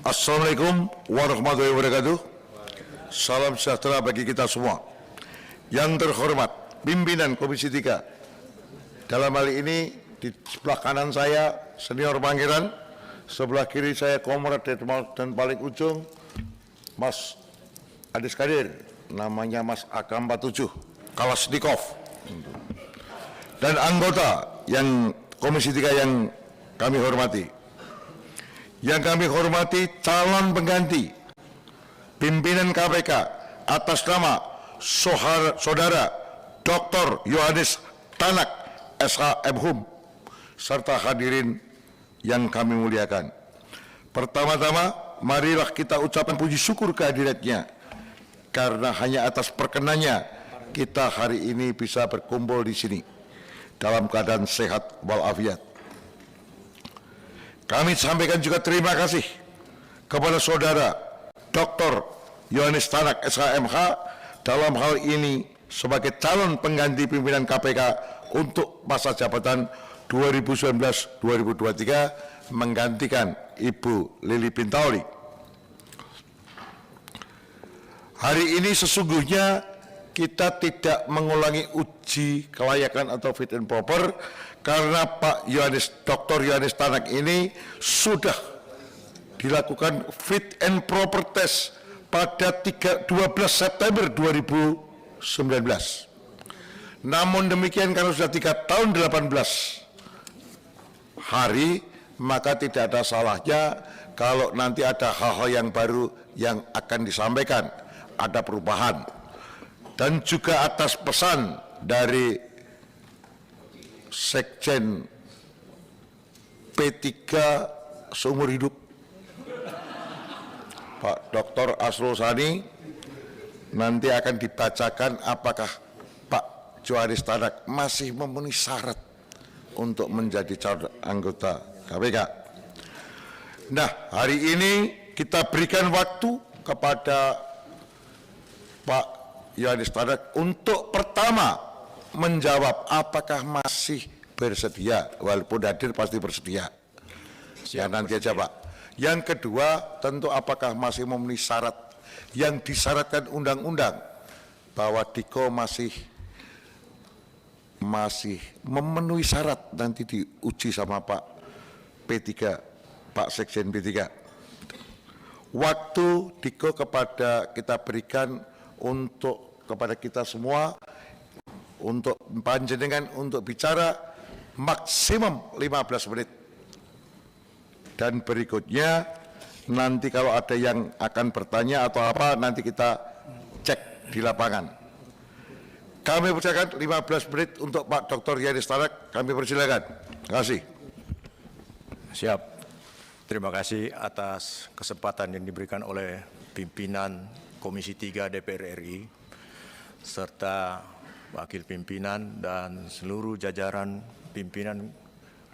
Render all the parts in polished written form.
Assalamualaikum warahmatullahi wabarakatuh. Salam sejahtera bagi kita semua. Yang terhormat pimpinan Komisi 3. Dalam hal ini di sebelah kanan saya Senior Pangeran, sebelah kiri saya Komrad dan paling ujung Mas Adis Kadir, namanya Mas AK47 Kalashnikov. Dan anggota yang Komisi 3 yang kami hormati. Yang kami hormati calon pengganti pimpinan KPK atas nama Saudara Dr. Yohanes Tanak SH.M.Hum serta hadirin yang kami muliakan. Pertama-tama marilah kita ucapkan puji syukur kehadiratnya, karena hanya atas perkenannya kita hari ini bisa berkumpul di sini dalam keadaan sehat walafiat. Kami sampaikan juga terima kasih kepada Saudara Dr. Yohanes Tanak SH.M.H. dalam hal ini sebagai calon pengganti pimpinan KPK untuk masa jabatan 2019-2023 menggantikan Ibu Lili Pintauli. Hari ini sesungguhnya kita tidak mengulangi uji kelayakan atau fit and proper, karena Dr. Yohanes Tanak ini sudah dilakukan fit and proper test pada 12 September 2019. Namun demikian, karena sudah 3 tahun 18 hari, maka tidak ada salahnya kalau nanti ada hal-hal yang baru yang akan disampaikan, ada perubahan. Dan juga atas pesan dari Sekjen P3 seumur hidup Pak Dr. Asrul Sani, nanti akan dibacakan apakah Pak Yohanes Tanak masih memenuhi syarat untuk menjadi calon anggota KPK. Nah, hari ini kita berikan waktu kepada Pak Yohanes Tanak untuk pertama menjawab apakah masih bersedia, walaupun hadir pasti bersedia. Ya, nanti aja Pak. Yang kedua, tentu apakah masih memenuhi syarat yang disyaratkan undang-undang, bahwa Diko masih memenuhi syarat, nanti diuji sama Pak P3, Pak Sekjen P3. Waktu Diko kita berikan kepada kita semua untuk panjenengan untuk bicara maksimum 15 menit. Dan berikutnya nanti kalau ada yang akan bertanya atau apa, nanti kita cek di lapangan. Kami persilakan 15 menit untuk Pak Dr. Yohanes Tanak, kami persilakan. Terima kasih. Siap. Terima kasih atas kesempatan yang diberikan oleh pimpinan Komisi 3 DPR RI serta wakil pimpinan dan seluruh jajaran pimpinan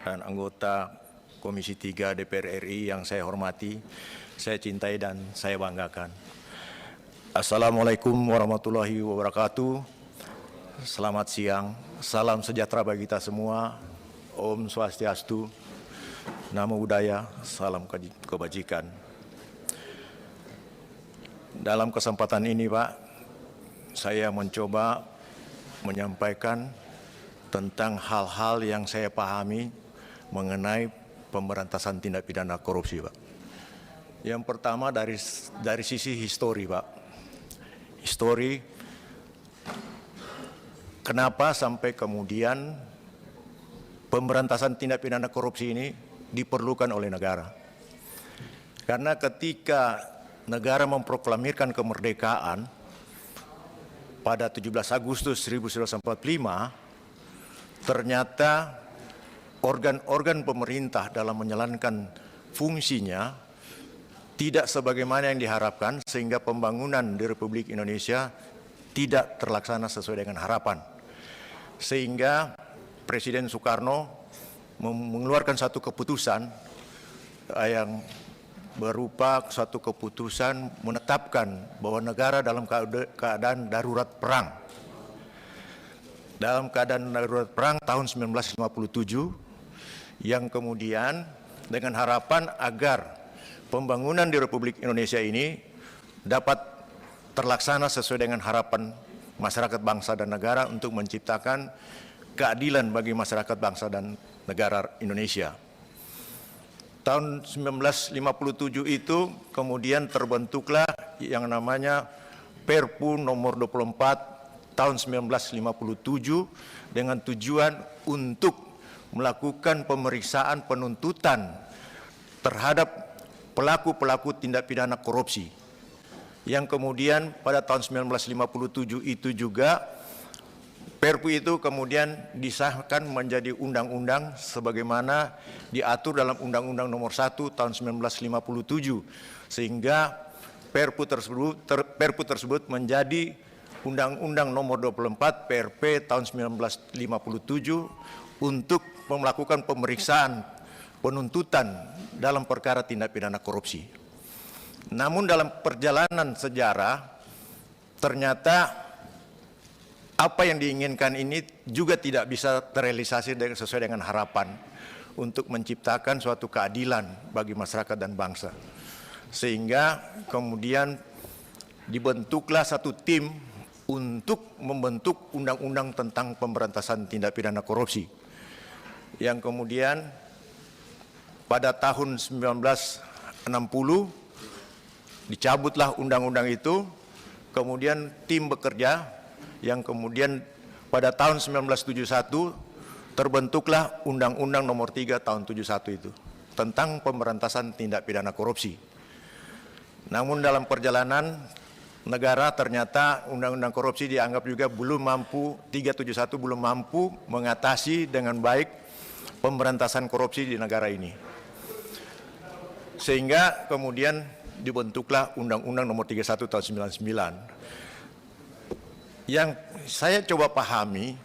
dan anggota Komisi 3 DPR RI yang saya hormati, saya cintai dan saya banggakan. Assalamualaikum warahmatullahi wabarakatuh. Selamat siang, salam sejahtera bagi kita semua. Om Swastiastu, Namo Buddhaya, salam kebajikan. Dalam kesempatan ini Pak, saya mencoba menyampaikan tentang hal-hal yang saya pahami mengenai pemberantasan tindak pidana korupsi, Pak. Yang pertama dari sisi histori, Pak. Histori, kenapa sampai kemudian pemberantasan tindak pidana korupsi ini diperlukan oleh negara? Karena ketika negara memproklamirkan kemerdekaan pada 17 Agustus 1945, ternyata organ-organ pemerintah dalam menjalankan fungsinya tidak sebagaimana yang diharapkan, sehingga pembangunan di Republik Indonesia tidak terlaksana sesuai dengan harapan. Sehingga Presiden Soekarno mengeluarkan satu keputusan yang berupa suatu keputusan menetapkan bahwa negara dalam keadaan darurat perang. Dalam keadaan darurat perang tahun 1957, yang kemudian dengan harapan agar pembangunan di Republik Indonesia ini dapat terlaksana sesuai dengan harapan masyarakat bangsa dan negara untuk menciptakan keadilan bagi masyarakat bangsa dan negara Indonesia. Tahun 1957 itu kemudian terbentuklah yang namanya Perpu nomor 24 tahun 1957 dengan tujuan untuk melakukan pemeriksaan penuntutan terhadap pelaku-pelaku tindak pidana korupsi. Yang kemudian pada tahun 1957 itu juga Perpu itu kemudian disahkan menjadi undang-undang sebagaimana diatur dalam Undang-Undang Nomor 1 tahun 1957, sehingga Perpu tersebut menjadi Undang-Undang Nomor 24 PRP tahun 1957 untuk melakukan pemeriksaan penuntutan dalam perkara tindak pidana korupsi. Namun dalam perjalanan sejarah ternyata apa yang diinginkan ini juga tidak bisa terrealisasi sesuai dengan harapan untuk menciptakan suatu keadilan bagi masyarakat dan bangsa. Sehingga kemudian dibentuklah satu tim untuk membentuk undang-undang tentang pemberantasan tindak pidana korupsi. Yang kemudian pada tahun 1960 dicabutlah undang-undang itu, kemudian tim bekerja yang kemudian pada tahun 1971 terbentuklah Undang-Undang Nomor 3 tahun 71 itu tentang pemberantasan tindak pidana korupsi. Namun dalam perjalanan negara ternyata Undang-Undang korupsi dianggap juga belum mampu, 371 belum mampu mengatasi dengan baik pemberantasan korupsi di negara ini. Sehingga kemudian dibentuklah Undang-Undang Nomor 31 tahun 99. Yang saya coba pahami,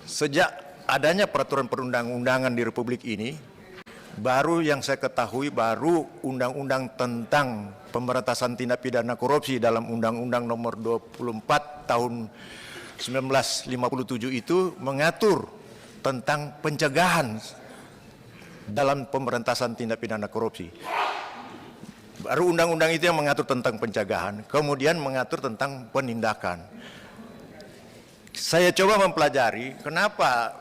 sejak adanya peraturan perundang-undangan di Republik ini, baru yang saya ketahui baru undang-undang tentang pemberantasan tindak pidana korupsi dalam Undang-Undang Nomor 24 tahun 1957 itu mengatur tentang pencegahan dalam pemberantasan tindak pidana korupsi. Baru undang-undang itu yang mengatur tentang pencegahan, kemudian mengatur tentang penindakan. Saya coba mempelajari kenapa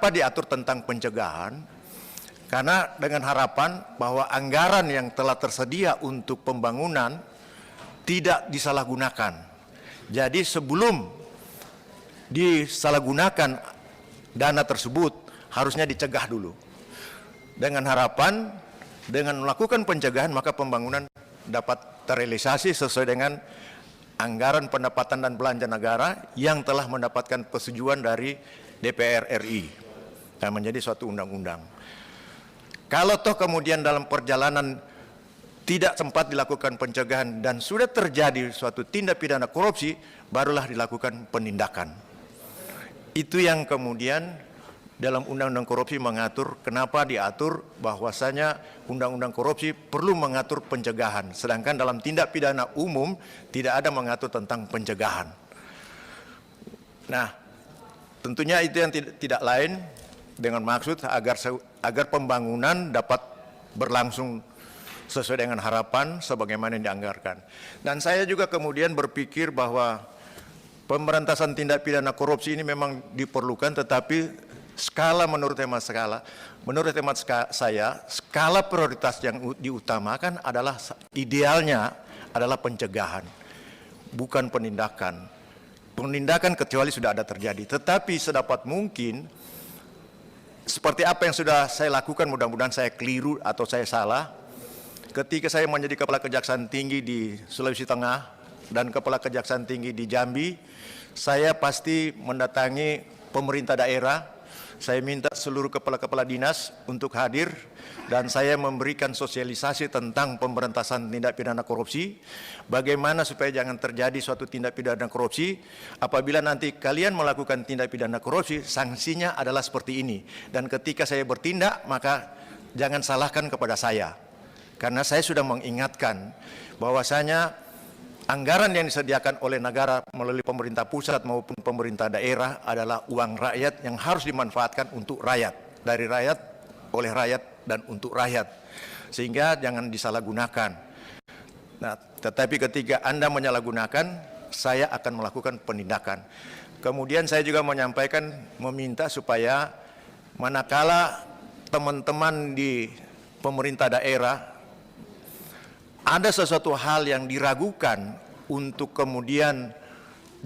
diatur tentang pencegahan, karena dengan harapan bahwa anggaran yang telah tersedia untuk pembangunan tidak disalahgunakan. Jadi sebelum disalahgunakan dana tersebut harusnya dicegah dulu. Dengan harapan dengan melakukan pencegahan maka pembangunan dapat terrealisasi sesuai dengan anggaran pendapatan dan belanja negara yang telah mendapatkan persetujuan dari DPR RI dan menjadi suatu undang-undang. Kalau toh kemudian dalam perjalanan tidak sempat dilakukan pencegahan dan sudah terjadi suatu tindak pidana korupsi, barulah dilakukan penindakan. Itu yang kemudian dalam Undang-Undang Korupsi mengatur kenapa diatur bahwasanya Undang-Undang Korupsi perlu mengatur pencegahan, sedangkan dalam tindak pidana umum tidak ada mengatur tentang pencegahan. Nah, tentunya itu yang tidak lain dengan maksud agar pembangunan dapat berlangsung sesuai dengan harapan sebagaimana yang dianggarkan. Dan saya juga kemudian berpikir bahwa pemberantasan tindak pidana korupsi ini memang diperlukan, tetapi menurut hemat saya, skala prioritas yang diutamakan adalah idealnya adalah pencegahan, bukan penindakan. Penindakan kecuali sudah ada terjadi, tetapi sedapat mungkin seperti apa yang sudah saya lakukan, mudah-mudahan saya keliru atau saya salah. Ketika saya menjadi Kepala Kejaksaan Tinggi di Sulawesi Tengah dan Kepala Kejaksaan Tinggi di Jambi, saya pasti mendatangi pemerintah daerah. Saya minta seluruh kepala-kepala dinas untuk hadir dan saya memberikan sosialisasi tentang pemberantasan tindak pidana korupsi. Bagaimana supaya jangan terjadi suatu tindak pidana korupsi. Apabila nanti kalian melakukan tindak pidana korupsi, sanksinya adalah seperti ini. Dan ketika saya bertindak, maka jangan salahkan kepada saya. Karena saya sudah mengingatkan bahwasanya anggaran yang disediakan oleh negara melalui pemerintah pusat maupun pemerintah daerah adalah uang rakyat yang harus dimanfaatkan untuk rakyat, dari rakyat, oleh rakyat, dan untuk rakyat. Sehingga jangan disalahgunakan. Nah, tetapi ketika Anda menyalahgunakan, saya akan melakukan penindakan. Kemudian saya juga menyampaikan, meminta supaya manakala teman-teman di pemerintah daerah ada sesuatu hal yang diragukan untuk kemudian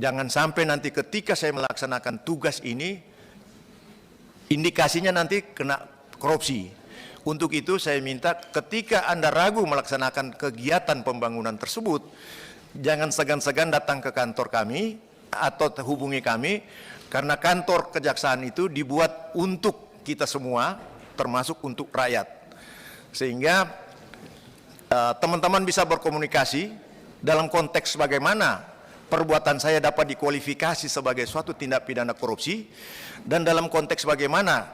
jangan sampai nanti ketika saya melaksanakan tugas ini indikasinya nanti kena korupsi. Untuk itu saya minta ketika Anda ragu melaksanakan kegiatan pembangunan tersebut, jangan segan-segan datang ke kantor kami atau hubungi kami, karena kantor kejaksaan itu dibuat untuk kita semua, termasuk untuk rakyat. Sehingga teman-teman bisa berkomunikasi dalam konteks bagaimana perbuatan saya dapat dikualifikasi sebagai suatu tindak pidana korupsi, dan dalam konteks bagaimana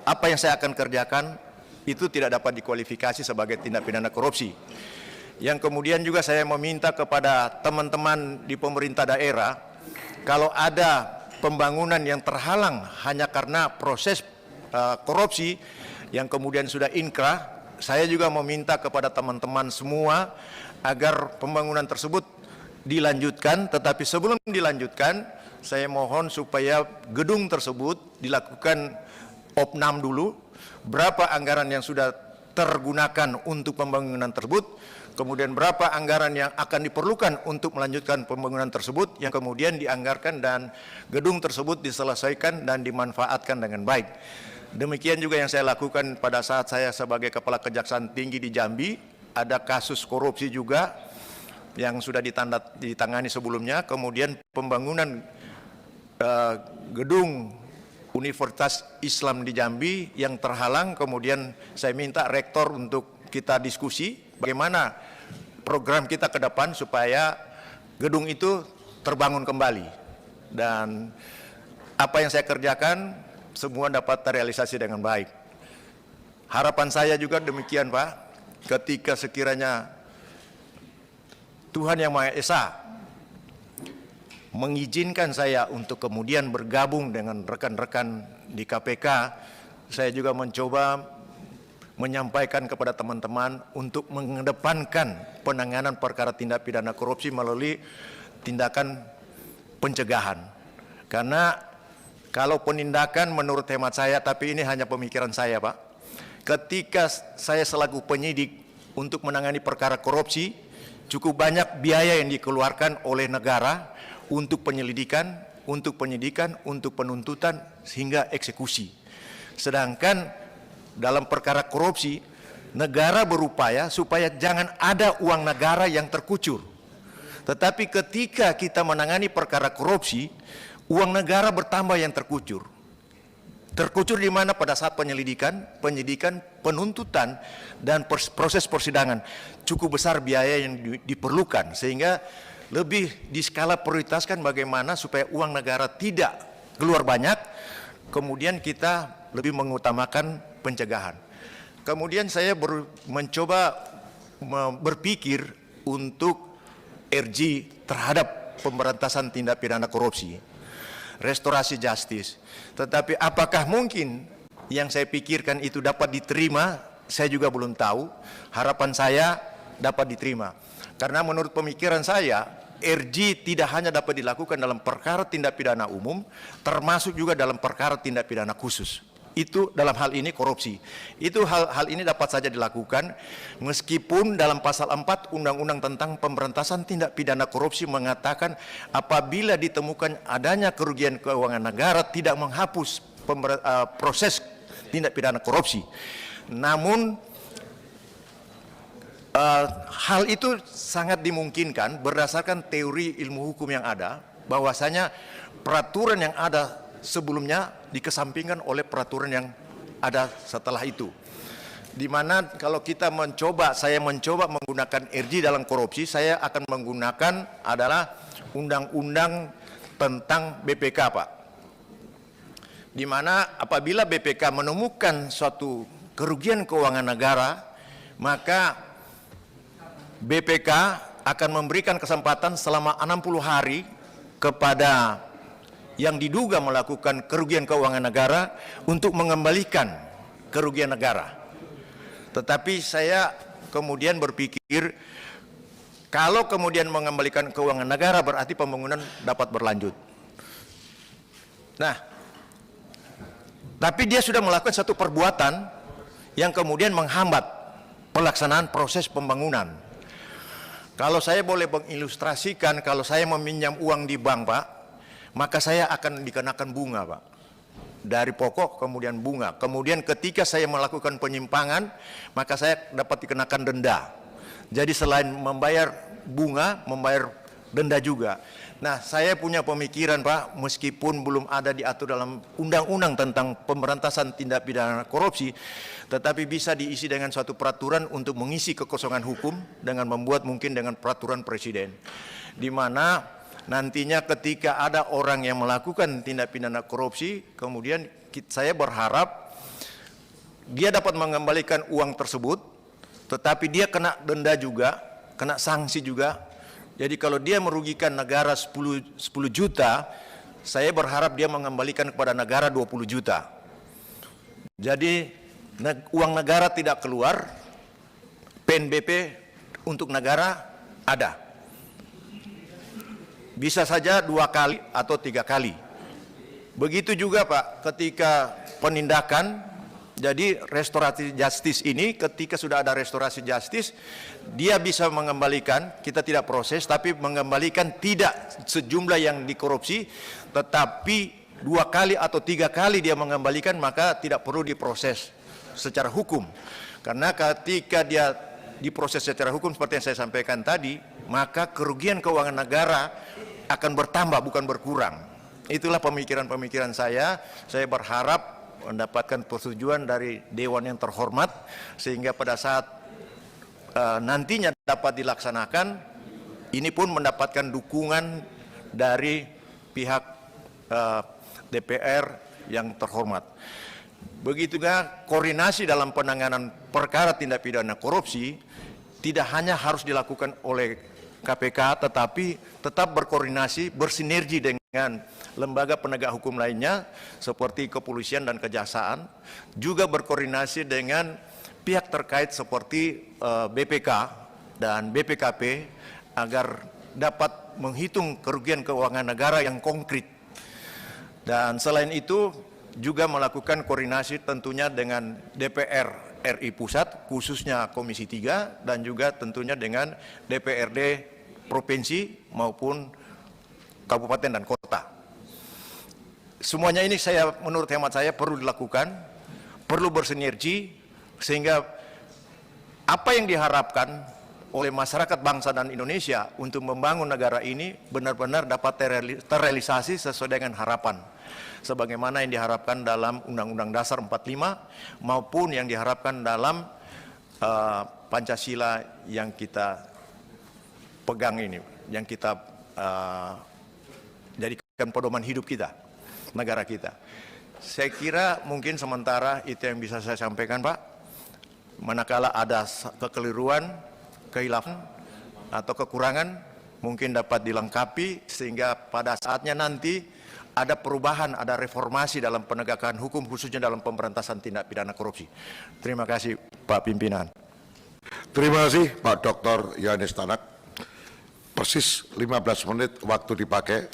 apa yang saya akan kerjakan itu tidak dapat dikualifikasi sebagai tindak pidana korupsi. Yang kemudian juga saya meminta kepada teman-teman di pemerintah daerah, kalau ada pembangunan yang terhalang hanya karena proses korupsi yang kemudian sudah inkrah, saya juga meminta kepada teman-teman semua agar pembangunan tersebut dilanjutkan. Tetapi sebelum dilanjutkan, saya mohon supaya gedung tersebut dilakukan opnam dulu, berapa anggaran yang sudah tergunakan untuk pembangunan tersebut, kemudian berapa anggaran yang akan diperlukan untuk melanjutkan pembangunan tersebut, yang kemudian dianggarkan dan gedung tersebut diselesaikan dan dimanfaatkan dengan baik. Demikian juga yang saya lakukan pada saat saya sebagai Kepala Kejaksaan Tinggi di Jambi. Ada kasus korupsi juga yang sudah ditangani sebelumnya, kemudian pembangunan gedung Universitas Islam di Jambi yang terhalang, kemudian saya minta rektor untuk kita diskusi bagaimana program kita ke depan supaya gedung itu terbangun kembali. Dan apa yang saya kerjakan semua dapat terrealisasi dengan baik. Harapan saya juga demikian, Pak, ketika sekiranya Tuhan Yang Maha Esa mengizinkan saya untuk kemudian bergabung dengan rekan-rekan di KPK, saya juga mencoba menyampaikan kepada teman-teman untuk mengedepankan penanganan perkara tindak pidana korupsi melalui tindakan pencegahan. Karena kalau penindakan menurut hemat saya, tapi ini hanya pemikiran saya, Pak, ketika saya selaku penyidik untuk menangani perkara korupsi, cukup banyak biaya yang dikeluarkan oleh negara untuk penyelidikan, untuk penyidikan, untuk penuntutan, hingga eksekusi. Sedangkan dalam perkara korupsi, negara berupaya supaya jangan ada uang negara yang terkucur. Tetapi ketika kita menangani perkara korupsi, uang negara bertambah yang terkucur. Terkucur di mana? Pada saat penyelidikan, penyidikan, penuntutan, dan proses persidangan. Cukup besar biaya yang diperlukan, sehingga lebih diskala prioritaskan bagaimana supaya uang negara tidak keluar banyak, kemudian kita lebih mengutamakan pencegahan. Kemudian saya mencoba berpikir untuk RG terhadap pemberantasan tindak pidana korupsi, restorasi justice. Tetapi apakah mungkin yang saya pikirkan itu dapat diterima, saya juga belum tahu. Harapan saya dapat diterima. Karena menurut pemikiran saya, RG tidak hanya dapat dilakukan dalam perkara tindak pidana umum, termasuk juga dalam perkara tindak pidana khusus. Itu dalam hal ini korupsi. Itu hal ini dapat saja dilakukan meskipun dalam pasal 4 Undang-Undang tentang Pemberantasan Tindak Pidana Korupsi mengatakan apabila ditemukan adanya kerugian keuangan negara tidak menghapus proses tindak pidana korupsi. Namun hal itu sangat dimungkinkan berdasarkan teori ilmu hukum yang ada, bahwasanya peraturan yang ada sebelumnya dikesampingkan oleh peraturan yang ada setelah itu. Di mana kalau kita saya mencoba menggunakan RG dalam korupsi, saya akan menggunakan adalah undang-undang tentang BPK, Pak. di mana apabila BPK menemukan suatu kerugian keuangan negara, maka BPK akan memberikan kesempatan selama 60 hari kepada yang diduga melakukan kerugian keuangan negara untuk mengembalikan kerugian negara. Tetapi saya kemudian berpikir, kalau kemudian mengembalikan keuangan negara berarti pembangunan dapat berlanjut. Nah, tapi dia sudah melakukan satu perbuatan yang kemudian menghambat pelaksanaan proses pembangunan. Kalau saya boleh mengilustrasikan, kalau saya meminjam uang di bank, Pak, maka saya akan dikenakan bunga, Pak. Dari pokok kemudian bunga. Kemudian ketika saya melakukan penyimpangan, maka saya dapat dikenakan denda. Jadi selain membayar bunga, membayar denda juga. Nah, saya punya pemikiran, Pak, meskipun belum ada diatur dalam undang-undang tentang pemberantasan tindak pidana korupsi, tetapi bisa diisi dengan suatu peraturan untuk mengisi kekosongan hukum dengan membuat mungkin dengan peraturan presiden. Di mana nantinya ketika ada orang yang melakukan tindak pidana korupsi, kemudian saya berharap dia dapat mengembalikan uang tersebut, tetapi dia kena denda juga, kena sanksi juga. Jadi kalau dia merugikan negara 10 juta, saya berharap dia mengembalikan kepada negara 20 juta. Jadi uang negara tidak keluar, PNBP untuk negara ada. Bisa saja 2 kali atau 3 kali. Begitu juga, Pak, ketika penindakan. Jadi restorasi justice ini ketika sudah ada restorasi justice, dia bisa mengembalikan, kita tidak proses, tapi mengembalikan tidak sejumlah yang dikorupsi, tetapi 2 kali atau 3 kali dia mengembalikan, maka tidak perlu diproses secara hukum. Karena ketika dia diproses secara hukum seperti yang saya sampaikan tadi, maka kerugian keuangan negara akan bertambah bukan berkurang. Itulah pemikiran-pemikiran saya berharap mendapatkan persetujuan dari Dewan yang terhormat sehingga pada saat nantinya dapat dilaksanakan, ini pun mendapatkan dukungan dari pihak DPR yang terhormat. Begitu juga koordinasi dalam penanganan perkara tindak pidana korupsi tidak hanya harus dilakukan oleh KPK, tetapi tetap berkoordinasi, bersinergi dengan lembaga penegak hukum lainnya seperti kepolisian dan kejaksaan, juga berkoordinasi dengan pihak terkait seperti BPK dan BPKP agar dapat menghitung kerugian keuangan negara yang konkret. Dan selain itu juga melakukan koordinasi tentunya dengan DPR RI Pusat, khususnya Komisi 3, dan juga tentunya dengan DPRD Provinsi maupun Kabupaten dan Kota. Semuanya ini menurut hemat saya perlu dilakukan, perlu bersinergi, sehingga apa yang diharapkan oleh masyarakat bangsa dan Indonesia untuk membangun negara ini benar-benar dapat terrealisasi sesuai dengan harapan. Sebagaimana yang diharapkan dalam Undang-Undang Dasar 45 maupun yang diharapkan dalam Pancasila yang kita pegang ini, yang kita jadikan pedoman hidup kita, negara kita. Saya kira mungkin sementara itu yang bisa saya sampaikan, Pak. Manakala ada kekeliruan, kehilafan atau kekurangan mungkin dapat dilengkapi sehingga pada saatnya nanti ada perubahan, ada reformasi dalam penegakan hukum khususnya dalam pemberantasan tindak pidana korupsi. Terima kasih Pak Pimpinan. Terima kasih Pak Dr. Yohanes Tanak. Persis 15 menit waktu dipakai.